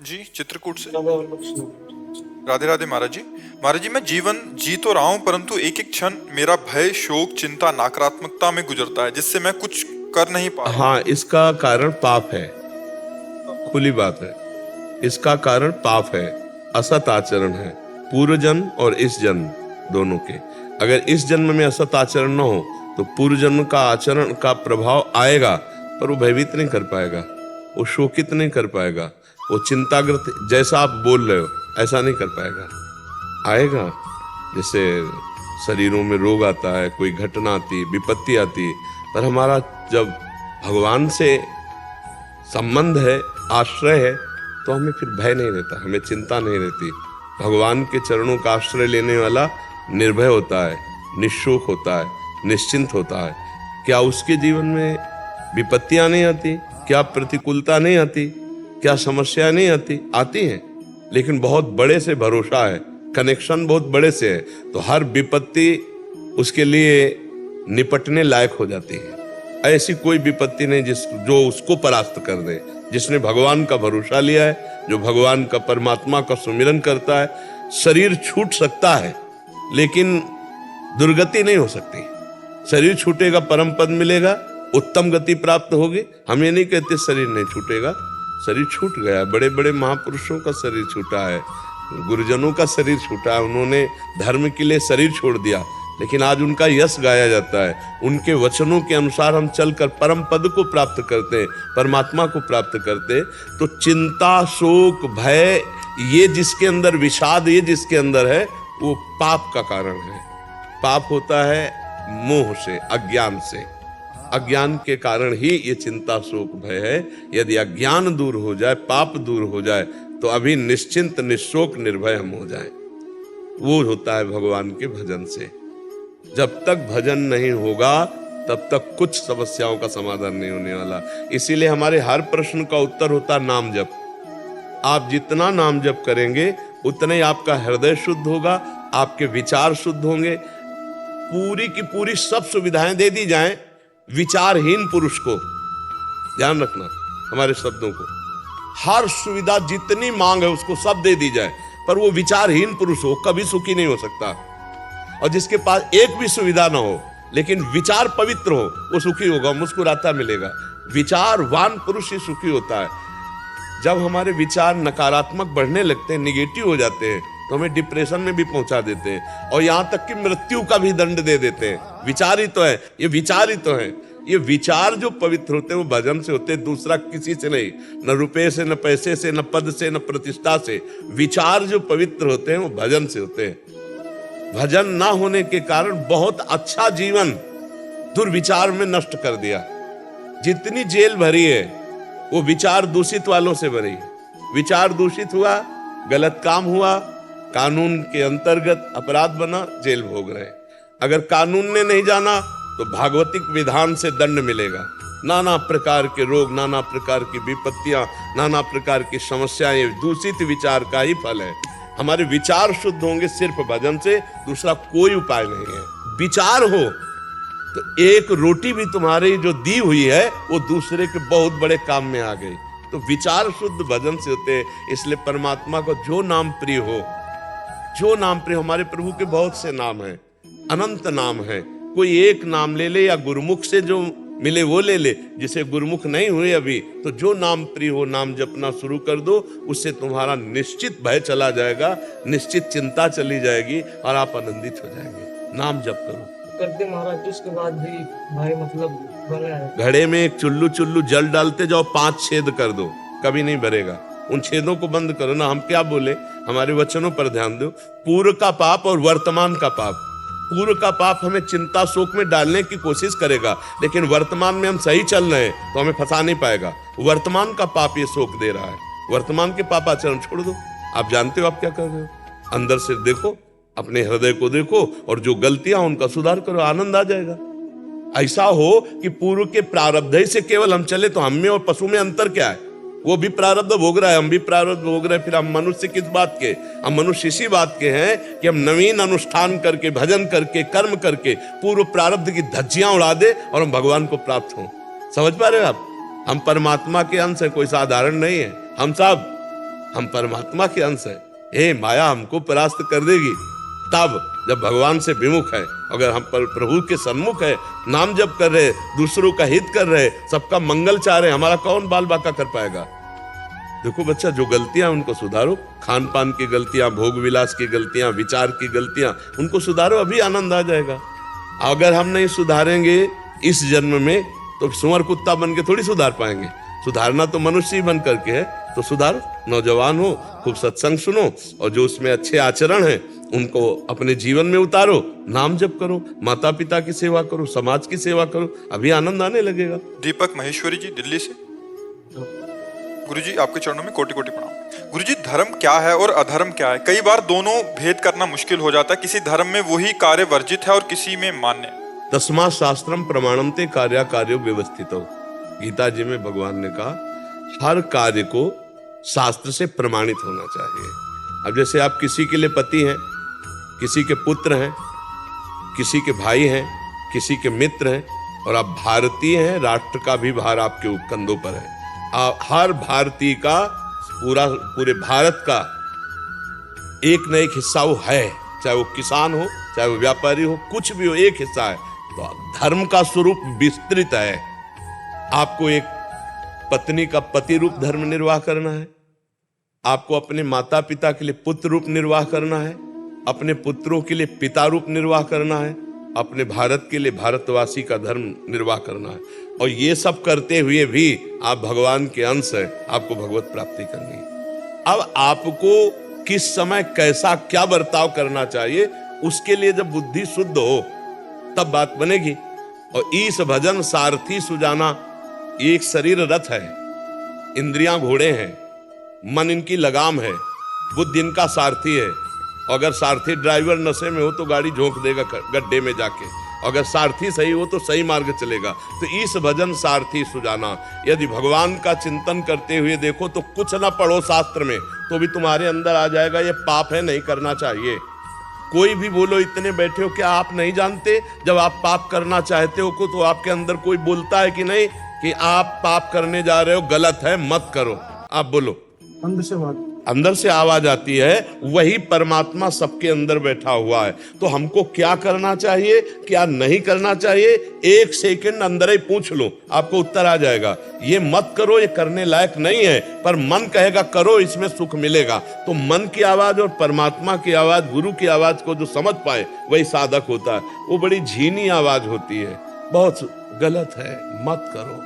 जी, चित्रकूट से। राधा कृष्ण। राधे राधे महाराज जी। महाराज जी, मैं जीवन जी तो रहा हूँ, परंतु एक एक क्षण मेरा भय, शोक, चिंता, नकारात्मकता में गुजरता है, जिससे मैं कुछ कर नहीं पा रहा हूँ। हाँ, इसका कारण पाप है, खुली बात है। इसका कारण पाप है, असत आचरण है, पूर्व जन्म और इस जन्म दोनों के। अगर इस जन्म में असत आचरण न हो तो पूर्व जन्म का आचरण का प्रभाव आएगा, पर वो भयभीत नहीं कर पाएगा, वो शोकित नहीं कर पाएगा, वो चिंताग्रस्त जैसा आप बोल रहे हो ऐसा नहीं कर पाएगा। आएगा, जैसे शरीरों में रोग आता है, कोई घटना आती, विपत्ति आती, पर हमारा जब भगवान से संबंध है, आश्रय है, तो हमें फिर भय नहीं रहता, हमें चिंता नहीं रहती। भगवान के चरणों का आश्रय लेने वाला निर्भय होता है, निशोक होता है, निश्चिंत होता है। क्या उसके जीवन में विपत्तियां नहीं आती? क्या प्रतिकूलता नहीं आती? क्या समस्या नहीं आती? आती हैं, लेकिन बहुत बड़े से भरोसा है, कनेक्शन बहुत बड़े से है, तो हर विपत्ति उसके लिए निपटने लायक हो जाती है। ऐसी कोई विपत्ति नहीं जो उसको परास्त कर दे। जिसने भगवान का भरोसा लिया है, जो भगवान का, परमात्मा का सुमिरन करता है, शरीर छूट सकता है लेकिन दुर्गति नहीं हो सकती। शरीर छूटेगा, परम पद मिलेगा, उत्तम गति प्राप्त होगी। हम ये नहीं कहते शरीर नहीं छूटेगा, शरीर छूट गया। बड़े बड़े महापुरुषों का शरीर छूटा है, गुरुजनों का शरीर छूटा है, उन्होंने धर्म के लिए शरीर छोड़ दिया, लेकिन आज उनका यश गाया जाता है। उनके वचनों के अनुसार हम चलकर परम पद को प्राप्त करते हैं, परमात्मा को प्राप्त करते हैं। तो चिंता, शोक, भय, ये जिसके अंदर, विषाद ये जिसके अंदर है, वो पाप का कारण है। पाप होता है मोह से, अज्ञान से। अज्ञान के कारण ही ये चिंता, शोक, भय है। यदि अज्ञान दूर हो जाए, पाप दूर हो जाए, तो अभी निश्चिंत, निशोक, निर्भय हम हो जाए। वो होता है भगवान के भजन से। जब तक भजन नहीं होगा तब तक कुछ समस्याओं का समाधान नहीं होने वाला। इसीलिए हमारे हर प्रश्न का उत्तर होता नाम जप। आप जितना नाम जप करेंगे उतना ही आपका हृदय शुद्ध होगा, आपके विचार शुद्ध होंगे। पूरी की पूरी सब सुविधाएं दे दी जाएं विचारहीन पुरुष को, ध्यान रखना हमारे शब्दों को, हर सुविधा जितनी मांग है उसको सब दे दी जाए, पर वो विचारहीन पुरुष हो, कभी सुखी नहीं हो सकता। और जिसके पास एक भी सुविधा ना हो लेकिन विचार पवित्र हो, वो सुखी होगा, मुस्कुराता मिलेगा। विचारवान पुरुष ही सुखी होता है। जब हमारे विचार नकारात्मक बढ़ने लगते हैं, निगेटिव हो जाते हैं, तो हमें डिप्रेशन में भी पहुंचा देते हैं, और यहां तक कि मृत्यु का भी दंड दे देते हैं। विचार ही तो है, ये विचार ही तो है। ये विचार जो पवित्र होते हैं वो भजन से होते हैं, दूसरा किसी से नहीं, न रुपए से, न पैसे से, न पद से, न प्रतिष्ठा से। विचार जो पवित्र होते हैं वो भजन से होते हैं। भजन ना होने के कारण बहुत अच्छा जीवन दुर्विचार में नष्ट कर दिया। जितनी जेल भरी है वो विचार दूषित वालों से भरी। विचार दूषित हुआ, गलत काम हुआ, कानून के अंतर्गत अपराध बना, जेल भोग रहे। अगर कानून ने नहीं जाना तो भागवतिक विधान से दंड मिलेगा। नाना प्रकार के रोग, नाना प्रकार की विपत्तियां, नाना प्रकार की समस्याएं दूषित विचार का ही फल है। हमारे विचार शुद्ध होंगे सिर्फ भजन से, दूसरा कोई उपाय नहीं है। विचार हो तो एक रोटी भी तुम्हारी जो दी हुई है वो दूसरे के बहुत बड़े काम में आ गई। तो विचार शुद्ध भजन से होते हैं। इसलिए परमात्मा को जो नाम प्रिय हो, जो नाम प्रिय, हमारे प्रभु के बहुत से नाम हैं, अनंत नाम है। कोई एक नाम ले ले, या गुरुमुख से जो मिले वो ले ले। जिसे गुरुमुख नहीं हुए अभी, तो जो नाम प्रिय हो नाम जपना शुरू कर दो, उससे तुम्हारा निश्चित भय चला जाएगा, निश्चित चिंता चली जाएगी, और आप आनंदित हो जाएंगे। नाम जप करो। करते महाराज, उसके बाद भी भाई मतलब बना है। घड़े में एक चुल्लू जल डालते जाओ, 5 छेद कर दो, कभी नहीं भरेगा। उन छेदों को बंद करो ना। हम क्या बोले, हमारे वचनों पर ध्यान दो। पूर्व का पाप और वर्तमान का पाप। पूर्व का पाप हमें चिंता, शोक में डालने की कोशिश करेगा, लेकिन वर्तमान में हम सही चल रहे हैं तो हमें फंसा नहीं पाएगा। वर्तमान का पाप ये शोक दे रहा है। वर्तमान के पाप आचरण छोड़ दो। आप जानते हो आप क्या कर रहे हो। अंदर से देखो, अपने हृदय को देखो, और जो गलतियां उनका सुधार करो, आनंद आ जाएगा। ऐसा हो कि पूर्व के प्रारब्ध ही से केवल हम चले, तो हम में और पशु में अंतर क्या है। वो भी प्रारब्ध भोग रहा है, हम भी प्रारब्ध भोग रहे हैं, फिर हम मनुष्य किस बात के। हम मनुष्य इसी बात के हैं कि हम नवीन अनुष्ठान करके, भजन करके, कर्म करके पूर्व प्रारब्ध की धज्जियां उड़ा दे और हम भगवान को प्राप्त हों। समझ पा रहे हो आप। हम परमात्मा के अंश हैं, कोई साधारण नहीं है। हम सब हम परमात्मा के अंश हैं। हे माया हमको परास्त कर देगी तब जब भगवान से विमुख है। अगर हम पर प्रभु के सन्मुख है, नाम जप कर रहे, दूसरों का हित कर रहे, सबका मंगल चाह रहे, हमारा कौन बाल बाका कर पाएगा। देखो बच्चा, जो गलतियां उनको सुधारो, खान पान की गलतियां, भोग विलास की गलतियां, विचार की गलतियां, उनको सुधारो, अभी आनंद आ जाएगा। अगर हम नहीं सुधारेंगे इस जन्म में तो सुअर कुत्ता बन के थोड़ी सुधार पाएंगे। सुधारना तो मनुष्य ही बन करके है, तो सुधारो। नौजवान हो, खूब सत्संग सुनो और जो उसमें अच्छे आचरण हैं उनको अपने जीवन में उतारो, नाम जप करो, माता पिता की सेवा करो, समाज की सेवा करो, अभी आनंद आने लगेगा। दीपक महेश्वरी जी दिल्ली से। गुरुजी आपके चरणों में कोटि कोटि प्रणाम। गुरुजी, धर्म क्या है और अधर्म क्या है? कई बार दोनों भेद करना मुश्किल हो जाता है। किसी धर्म में वही कार्य वर्जित है और किसी में मान्य। तस्मात् शास्त्रम प्रमाणन्ते कार्या कार्यो व्यवस्थितो। गीता जी में भगवान ने कहा हर कार्य को शास्त्र से प्रमाणित होना चाहिए। अब जैसे आप किसी के लिए पति हैं, किसी के पुत्र हैं, किसी के भाई हैं, किसी के मित्र हैं और आप भारतीय हैं, राष्ट्र का भी भार आपके कंधों पर है। हर भारतीय का पूरे भारत का एक न एक हिस्सा वो है, चाहे वो किसान हो, चाहे वो व्यापारी हो, कुछ भी हो, एक हिस्सा है। तो धर्म का स्वरूप विस्तृत है। आपको एक पत्नी का पति रूप धर्म निर्वाह करना है, आपको अपने माता पिता के लिए पुत्र रूप निर्वाह करना है, अपने पुत्रों के लिए पिता रूप निर्वाह करना है, अपने भारत के लिए भारतवासी का धर्म निर्वाह करना है। और ये सब करते हुए भी आप भगवान के अंश हैं, आपको भगवत प्राप्ति करनी है। अब आपको किस समय कैसा क्या बर्ताव करना चाहिए, उसके लिए जब बुद्धि शुद्ध हो तब बात बनेगी। और ईश भजन सारथी सुजाना, एक शरीर रथ है, इंद्रियां घोड़े हैं, मन इनकी लगाम है, बुद्धि इनका सारथी है। अगर सारथी ड्राइवर नशे में हो तो गाड़ी झोंक देगा गड्ढे में जाके, अगर सारथी सही हो तो सही मार्ग चलेगा। तो इस भजन सारथी सुजाना, यदि भगवान का चिंतन करते हुए देखो तो कुछ ना पढ़ो शास्त्र में तो भी तुम्हारे अंदर आ जाएगा ये पाप है, नहीं करना चाहिए। कोई भी बोलो, इतने बैठे हो, क्या आप नहीं जानते जब आप पाप करना चाहते हो तो आपके अंदर कोई बोलता है कि नहीं कि आप पाप करने जा रहे हो, गलत है, मत करो। आप बोलो, अंदर से आवाज आती है, वही परमात्मा सबके अंदर बैठा हुआ है। तो हमको क्या करना चाहिए, क्या नहीं करना चाहिए, एक सेकंड अंदर ही पूछ लो, आपको उत्तर आ जाएगा। ये मत करो, ये करने लायक नहीं है, पर मन कहेगा करो, इसमें सुख मिलेगा। तो मन की आवाज और परमात्मा की आवाज, गुरु की आवाज को जो समझ पाए वही साधक होता है। वो बड़ी झीनी आवाज होती है, बहुत गलत है, मत करो।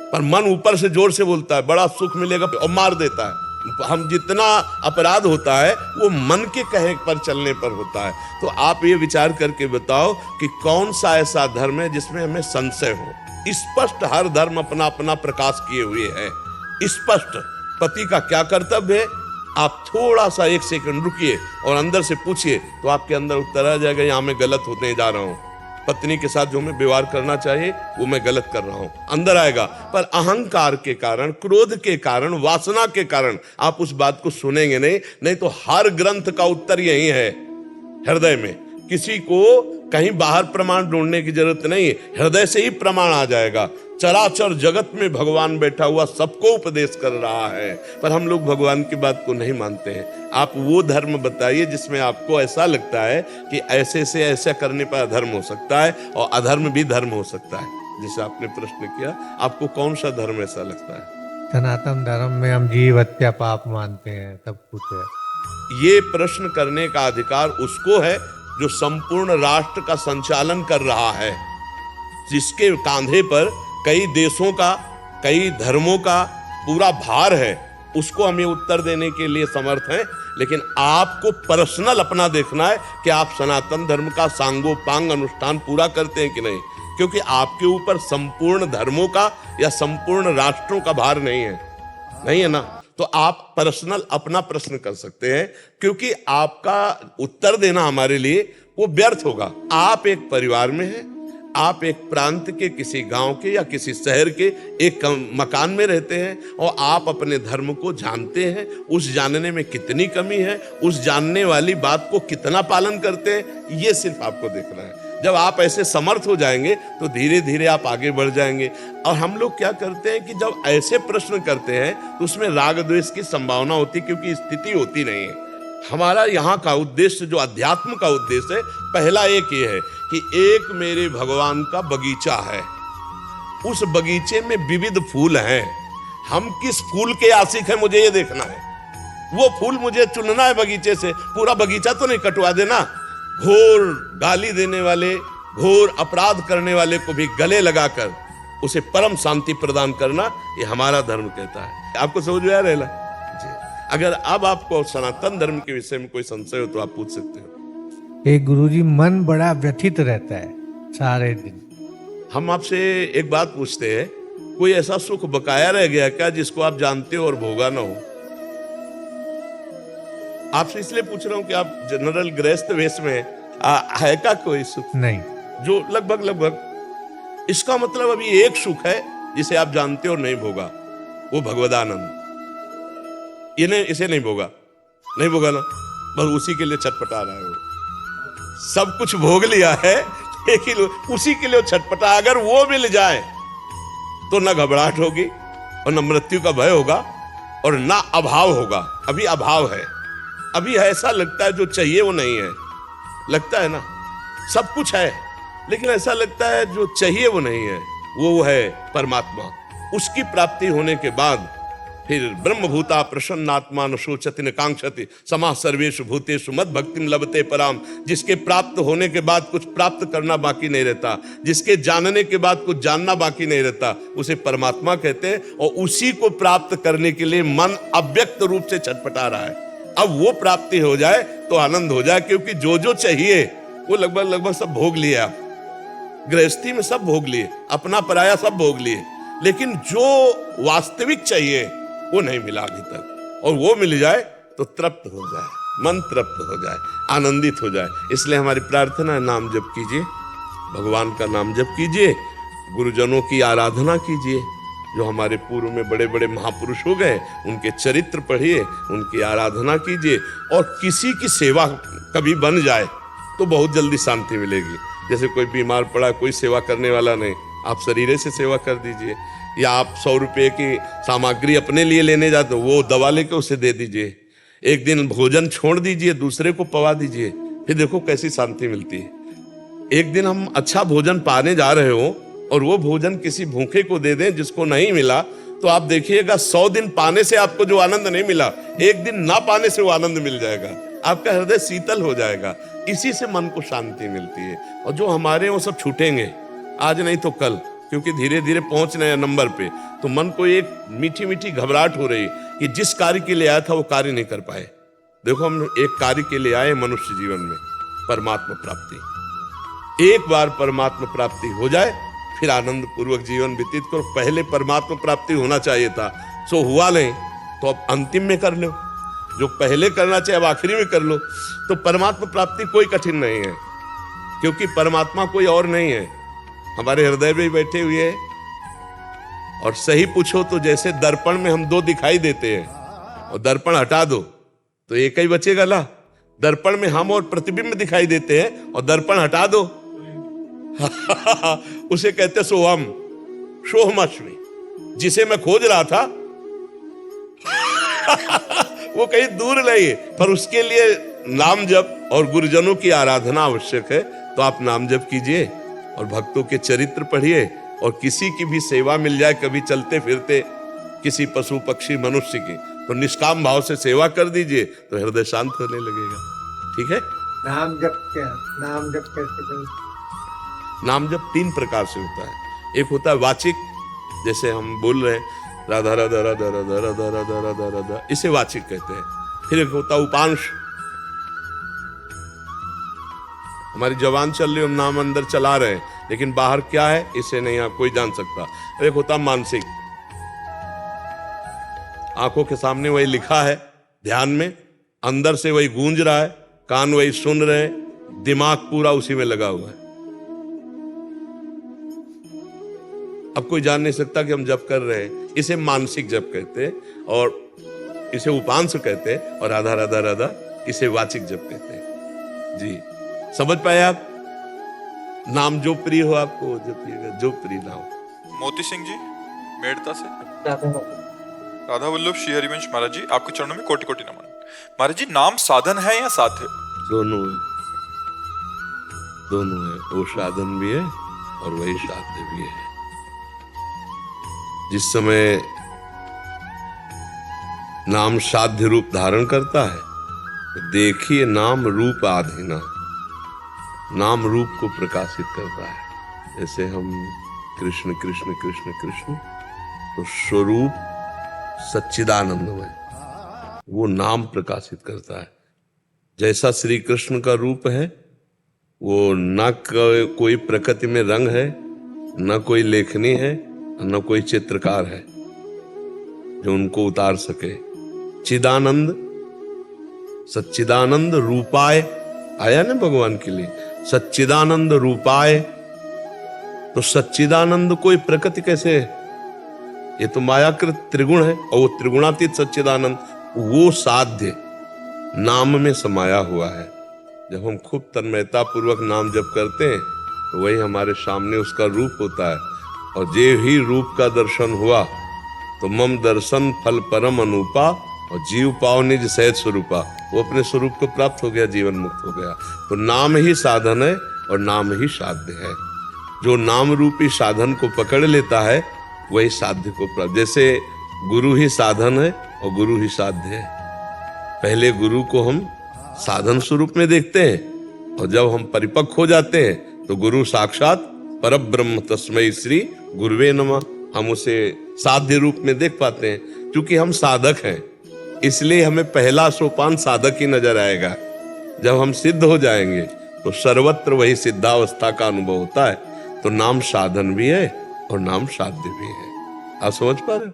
पर मन ऊपर से जोर से बोलता है बड़ा सुख मिलेगा और मार देता है। हम जितना अपराध होता है वो मन के कहे पर चलने पर होता है। तो आप ये विचार करके बताओ कि कौन सा ऐसा धर्म है जिसमें हमें संशय हो। स्पष्ट हर धर्म अपना अपना प्रकाश किए हुए है। स्पष्ट पति का क्या कर्तव्य है, आप थोड़ा सा एक सेकंड रुकिए और अंदर से पूछिए तो आपके अंदर उत्तर आ जाएगा, यहाँ मैं गलत होने जा रहा हूँ, पत्नी के साथ जो मैं व्यवहार करना चाहिए वो मैं गलत कर रहा हूं, अंदर आएगा। पर अहंकार के कारण, क्रोध के कारण, वासना के कारण आप उस बात को सुनेंगे नहीं तो हर ग्रंथ का उत्तर यही है, हृदय में। किसी को कहीं बाहर प्रमाण ढूंढने की जरूरत नहीं, हृदय से ही प्रमाण आ जाएगा। चराचर जगत में भगवान बैठा हुआ सबको उपदेश कर रहा है, पर हम लोग भगवान की बात को नहीं मानते हैं। आप वो धर्म बताइए जिसमें आपको ऐसा लगता है कि ऐसे से ऐसा करने पर अधर्म हो सकता है और अधर्म भी धर्म हो सकता है। जैसे आपने प्रश्न किया, आपको कौन सा धर्म ऐसा लगता है? सनातन धर्म में हम जीव हत्या पाप मानते हैं, सब कुछ है। ये प्रश्न करने का अधिकार उसको है जो संपूर्ण राष्ट्र का संचालन कर रहा है, जिसके कांधे पर कई देशों का, कई धर्मों का पूरा भार है। उसको हम ये उत्तर देने के लिए समर्थ हैं। लेकिन आपको पर्सनल अपना देखना है कि आप सनातन धर्म का सांगोपांग अनुष्ठान पूरा करते हैं कि नहीं, क्योंकि आपके ऊपर संपूर्ण धर्मों का या संपूर्ण राष्ट्रों का भार नहीं है ना। तो आप पर्सनल अपना प्रश्न कर सकते हैं, क्योंकि आपका उत्तर देना हमारे लिए वो व्यर्थ होगा। आप एक परिवार में हैं, आप एक प्रांत के, किसी गांव के या किसी शहर के एक मकान में रहते हैं और आप अपने धर्म को जानते हैं। उस जानने में कितनी कमी है, उस जानने वाली बात को कितना पालन करते हैं, ये सिर्फ आपको देखना है। जब आप ऐसे समर्थ हो जाएंगे तो धीरे धीरे आप आगे बढ़ जाएंगे। और हम लोग क्या करते हैं कि जब ऐसे प्रश्न करते हैं तो उसमें राग द्वेष की संभावना होती है, क्योंकि स्थिति होती नहीं है। हमारा यहाँ का उद्देश्य, जो अध्यात्म का उद्देश्य है, पहला एक ये है कि एक मेरे भगवान का बगीचा है, उस बगीचे में विविध फूल हैं, हम किस फूल के आशिक हैं मुझे ये देखना है। वो फूल मुझे चुनना है बगीचे से, पूरा बगीचा तो नहीं कटवा देना। घोर गाली देने वाले, घोर अपराध करने वाले को भी गले लगाकर उसे परम शांति प्रदान करना, ये हमारा धर्म कहता है। आपको समझ में आ रहेला जी? अगर अब आपको सनातन धर्म के विषय में कोई संशय हो तो आप पूछ सकते हो। एक गुरुजी, मन बड़ा व्यथित रहता है सारे दिन। हम आपसे एक बात पूछते हैं, कोई ऐसा सुख बकाया रह गया क्या जिसको आप जानते हो और भोगा ना हो? आपसे इसलिए पूछ रहा हूं कि आप जनरल गृहस्थ वेश में है का कोई सुख? नहीं। जो लगभग इसका मतलब अभी एक सुख है जिसे आप जानते हो और नहीं भोगा, वो भगवदानंद। ये नहीं, इसे नहीं भोगा ना, बस उसी के लिए छटपटा रहा है। वो सब कुछ भोग लिया है लेकिन उसी के लिए छटपटा। अगर वो मिल जाए तो ना घबराहट होगी और न मृत्यु का भय होगा और ना अभाव होगा। अभी अभाव है, अभी ऐसा लगता है जो चाहिए वो नहीं है। लगता है ना, सब कुछ है लेकिन ऐसा लगता है जो चाहिए वो नहीं है। वो है परमात्मा। उसकी प्राप्ति होने के बाद फिर ब्रह्मभूता प्रसन्नात्मा न शोचति न कांक्षति समाः सर्वेषु भूतेषु मद भक्तिम लभते पराम। जिसके प्राप्त होने के बाद कुछ प्राप्त करना बाकी नहीं रहता, जिसके जानने के बाद कुछ जानना बाकी नहीं रहता, उसे परमात्मा कहते हैं। और उसी को प्राप्त करने के लिए मन अव्यक्त रूप से छटपटा रहा है। अब वो प्राप्ति हो जाए तो आनंद हो जाए, क्योंकि जो जो चाहिए वो लगभग सब भोग लिए। आप गृहस्थी में सब भोग लिए, अपना पराया सब भोग लिए, लेकिन जो वास्तविक चाहिए वो नहीं मिला अभी तक। और वो मिल जाए तो तृप्त हो जाए, मन तृप्त हो जाए, आनंदित हो जाए। इसलिए हमारी प्रार्थना है, नाम जप कीजिए, भगवान का नाम जप कीजिए, गुरुजनों की आराधना कीजिए। जो हमारे पूर्व में बड़े बड़े महापुरुष हो गए उनके चरित्र पढ़िए, उनकी आराधना कीजिए। और किसी की सेवा कभी बन जाए तो बहुत जल्दी शांति मिलेगी। जैसे कोई बीमार पड़ा, कोई सेवा करने वाला नहीं, आप शरीरे से सेवा कर दीजिए। या आप 100 रुपये की सामग्री अपने लिए लेने जाते हो, वो दवा लेके उसे दे दीजिए। एक दिन भोजन छोड़ दीजिए, दूसरे को पवा दीजिए, फिर देखो कैसी शांति मिलती है। एक दिन हम अच्छा भोजन पाने जा रहे हो और वो भोजन किसी भूखे को दे दें जिसको नहीं मिला, तो आप देखिएगा 100 दिन पाने से आपको जो आनंद नहीं मिला, एक दिन ना पाने से वो आनंद मिल जाएगा। आपका हृदय शीतल हो जाएगा। इसी से मन को शांति मिलती है। और जो हमारे वो सब छूटेंगे, आज नहीं तो कल, क्योंकि धीरे धीरे पहुंच रहे हैं नंबर पे, तो मन को एक मीठी मीठी घबराहट हो रही कि जिस कार्य के लिए आया था वो कार्य नहीं कर पाए। देखो, हम एक कार्य के लिए आए मनुष्य जीवन में, परमात्मा प्राप्ति। एक बार परमात्मा प्राप्ति हो जाए फिर आनंद पूर्वक जीवन व्यतीत करो। पहले परमात्मा प्राप्ति होना चाहिए था, सो हुआ नहीं तो अब अंतिम में कर लो। जो पहले करना चाहिए अब आखिरी में कर लो। तो परमात्मा प्राप्ति कोई कठिन नहीं है, क्योंकि परमात्मा कोई और नहीं है, हमारे हृदय में बैठे हुए हैं। और सही पूछो तो जैसे दर्पण में हम 2 दिखाई देते हैं और दर्पण हटा दो तो एक ही बचेगा ला। दर्पण में हम और प्रतिबिंब दिखाई देते हैं और दर्पण हटा दो उसे कहते सोहम, सोहमश्मी। जिसे मैं खोज रहा था वो कहीं दूर नहीं है, पर उसके लिए नाम जप और गुरुजनों की आराधना आवश्यक है। तो आप नाम जप कीजिए और भक्तों के चरित्र पढ़िए। और किसी की भी सेवा मिल जाए, कभी चलते फिरते किसी पशु पक्षी मनुष्य की, तो निष्काम भाव से सेवा कर दीजिए तो हृदय शांत होने लगेगा। ठीक है? नाम जप क्या? नाम जप कैसे करें? नाम जप 3 प्रकार से होता है। एक होता है वाचिक, जैसे हम बोल रहे हैं राधा राधा राधा राधा राधा राधा राधा राधा, इसे वाचिक कहते हैं। फिर एक होता है उपांश, हमारी जबान चल रही है, हम नाम अंदर चला रहे हैं, लेकिन बाहर क्या है इसे नहीं आप कोई जान सकता। एक होता मानसिक, आंखों के सामने वही लिखा है, ध्यान में अंदर से वही गूंज रहा है, कान वही सुन रहे हैं, दिमाग पूरा उसी में लगा हुआ है। अब कोई जान नहीं सकता कि हम जप कर रहे हैं। इसे मानसिक जप कहते हैं और इसे उपांश कहते हैं। और राधा राधा राधा इसे वाचिक जप कहते हैं। जी, समझ पाए आप? नाम जो प्रिय हो आपको वो जपिएगा, जो प्रिय ना हो। मोती सिंह जी मेड़ता से। राधा राधा वल्लभ श्री हरिवंश महाराज जी, आपके चरणों में कोटि कोटि नमन। महाराज जी, नाम साधन है या साध्य? दोनों है, दोनों है। वो साधन भी है और वही साध्य भी है। जिस समय नाम साध्य रूप धारण करता है तो देखिए नाम रूप आधीना, नाम रूप को प्रकाशित करता है। जैसे हम कृष्ण कृष्ण कृष्ण कृष्ण, तो स्वरूप सच्चिदानंदमय, वो नाम प्रकाशित करता है। जैसा श्री कृष्ण का रूप है, वो न कोई प्रकृति में रंग है, न कोई लेखनी है, न कोई चित्रकार है जो उनको उतार सके। चिदानंद, सच्चिदानंद रूपाय आया ना भगवान के लिए, सच्चिदानंद रूपाय। तो सच्चिदानंद कोई प्रकृति कैसे है? ये तो मायाकृत त्रिगुण है, और वो त्रिगुणातीत सच्चिदानंद वो साध्य नाम में समाया हुआ है। जब हम खूब तन्मयता पूर्वक नाम जप करते हैं तो वही हमारे सामने उसका रूप होता है। और जे ही रूप का दर्शन हुआ तो मम दर्शन फल परम अनूपा, और जीव पाव निज सहज स्वरूपा, वो अपने स्वरूप को प्राप्त हो गया, जीवन मुक्त हो गया। तो नाम ही साधन है और नाम ही साध्य है। जो नाम रूपी साधन को पकड़ लेता है वही साध्य को प्राप्त। जैसे गुरु ही साधन है और गुरु ही साध्य है। पहले गुरु को हम साधन स्वरूप में देखते हैं, और जब हम परिपक्व हो जाते हैं तो गुरु साक्षात परब्रह्म तस्मै श्री गुरुवे नमः, हम उसे साध्य रूप में देख पाते हैं। क्योंकि हम साधक हैं, इसलिए हमें पहला सोपान साधक ही नजर आएगा। जब हम सिद्ध हो जाएंगे तो सर्वत्र वही सिद्धावस्था का अनुभव होता है। तो नाम साधन भी है और नाम साध्य भी है। आप समझ पा रहे हो?